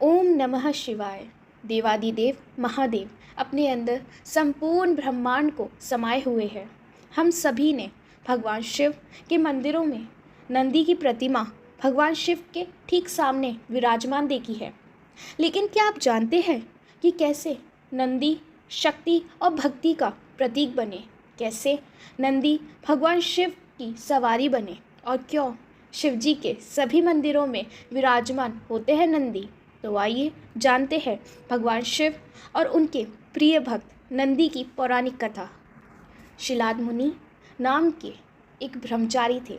ओम नमः शिवाय। देवादिदेव महादेव अपने अंदर संपूर्ण ब्रह्मांड को समाये हुए हैं। हम सभी ने भगवान शिव के मंदिरों में नंदी की प्रतिमा भगवान शिव के ठीक सामने विराजमान देखी है। लेकिन क्या आप जानते हैं कि कैसे नंदी शक्ति और भक्ति का प्रतीक बने? कैसे नंदी भगवान शिव की सवारी बने? और क्यों शिवजी के सभी मंदिरों में विराजमान होते हैं नंदी? तो आइए जानते हैं भगवान शिव और उनके प्रिय भक्त नंदी की पौराणिक कथा। शिलाद मुनि नाम के एक ब्रह्मचारी थे।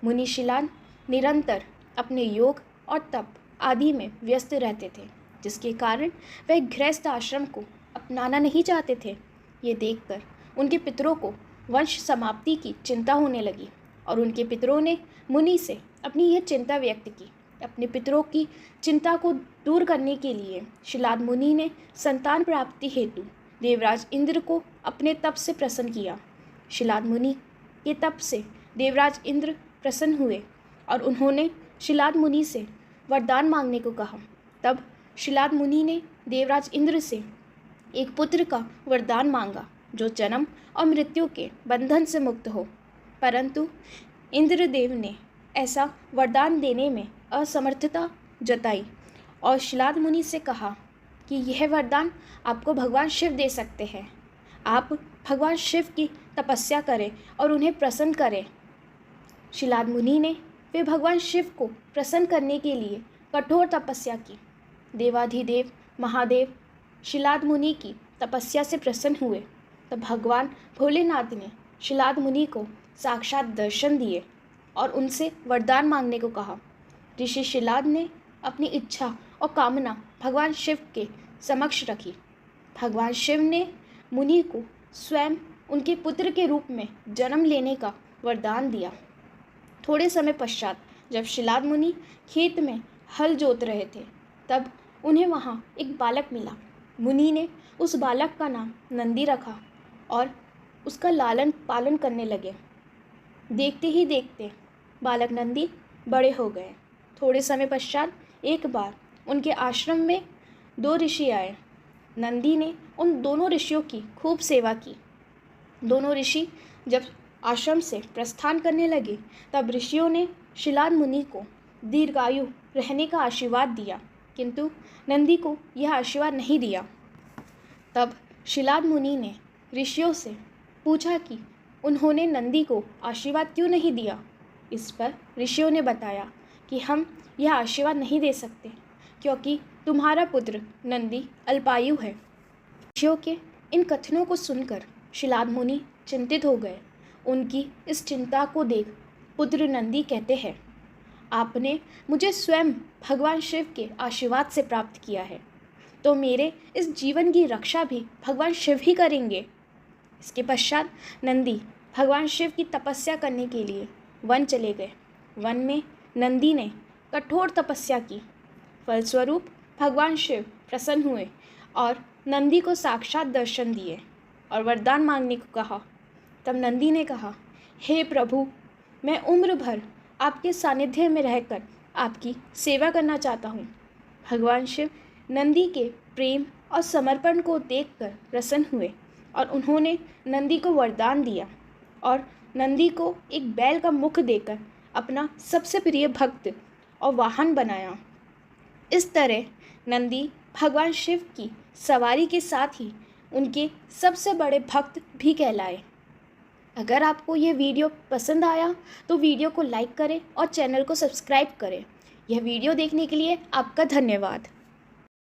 मुनि शिलाद निरंतर अपने योग और तप आदि में व्यस्त रहते थे, जिसके कारण वह गृहस्थ आश्रम को अपनाना नहीं चाहते थे। ये देखकर उनके पितरों को वंश समाप्ति की चिंता होने लगी और उनके पितरों ने मुनि से अपनी यह चिंता व्यक्त की। अपने पितरों की चिंता को दूर करने के लिए शिलाद मुनि ने संतान प्राप्ति हेतु देवराज इंद्र को अपने तप से प्रसन्न किया। शिलाद मुनि के तप से देवराज इंद्र प्रसन्न हुए और उन्होंने शिलाद मुनि से वरदान मांगने को कहा। तब शिलाद मुनि ने देवराज इंद्र से एक पुत्र का वरदान मांगा जो जन्म और मृत्यु के बंधन से मुक्त हो, परंतु इंद्रदेव ने ऐसा वरदान देने में असमर्थता जताई और शिलाद मुनि से कहा कि यह वरदान आपको भगवान शिव दे सकते हैं। आप भगवान शिव की तपस्या करें और उन्हें प्रसन्न करें। शिलाद मुनि ने फिर भगवान शिव को प्रसन्न करने के लिए कठोर तपस्या की। देवाधिदेव महादेव शिलाद मुनि की तपस्या से प्रसन्न हुए। तब भगवान भोलेनाथ ने शिलाद मुनि को साक्षात दर्शन दिए और उनसे वरदान मांगने को कहा। ऋषि शिलाद ने अपनी इच्छा और कामना भगवान शिव के समक्ष रखी। भगवान शिव ने मुनि को स्वयं उनके पुत्र के रूप में जन्म लेने का वरदान दिया। थोड़े समय पश्चात जब शिलाद मुनि खेत में हल जोत रहे थे, तब उन्हें वहाँ एक बालक मिला। मुनि ने उस बालक का नाम नंदी रखा और उसका लालन पालन करने लगे। देखते ही देखते बालक नंदी बड़े हो गए। थोड़े समय पश्चात एक बार उनके आश्रम में 2 ऋषि आए। नंदी ने उन दोनों ऋषियों की खूब सेवा की। दोनों ऋषि जब आश्रम से प्रस्थान करने लगे, तब ऋषियों ने शिलाद मुनि को दीर्घायु रहने का आशीर्वाद दिया, किंतु नंदी को यह आशीर्वाद नहीं दिया। तब शिलाद मुनि ने ऋषियों से पूछा कि उन्होंने नंदी को आशीर्वाद क्यों नहीं दिया। इस पर ऋषियों ने बताया कि हम यह आशीर्वाद नहीं दे सकते क्योंकि तुम्हारा पुत्र नंदी अल्पायु है। ऋषियों के इन कथनों को सुनकर शिलाद मुनि चिंतित हो गए। उनकी इस चिंता को देख पुत्र नंदी कहते हैं, आपने मुझे स्वयं भगवान शिव के आशीर्वाद से प्राप्त किया है, तो मेरे इस जीवन की रक्षा भी भगवान शिव ही करेंगे। इसके पश्चात नंदी भगवान शिव की तपस्या करने के लिए वन चले गए। वन में नंदी ने कठोर तपस्या की। फलस्वरूप भगवान शिव प्रसन्न हुए और नंदी को साक्षात दर्शन दिए और वरदान मांगने को कहा। तब नंदी ने कहा, हे प्रभु, मैं उम्र भर आपके सानिध्य में रहकर आपकी सेवा करना चाहता हूँ। भगवान शिव नंदी के प्रेम और समर्पण को देखकर प्रसन्न हुए और उन्होंने नंदी को वरदान दिया और नंदी को एक बैल का मुख देकर अपना सबसे प्रिय भक्त और वाहन बनाया। इस तरह नंदी भगवान शिव की सवारी के साथ ही उनके सबसे बड़े भक्त भी कहलाए। अगर आपको ये वीडियो पसंद आया तो वीडियो को लाइक करें और चैनल को सब्सक्राइब करें। यह वीडियो देखने के लिए आपका धन्यवाद।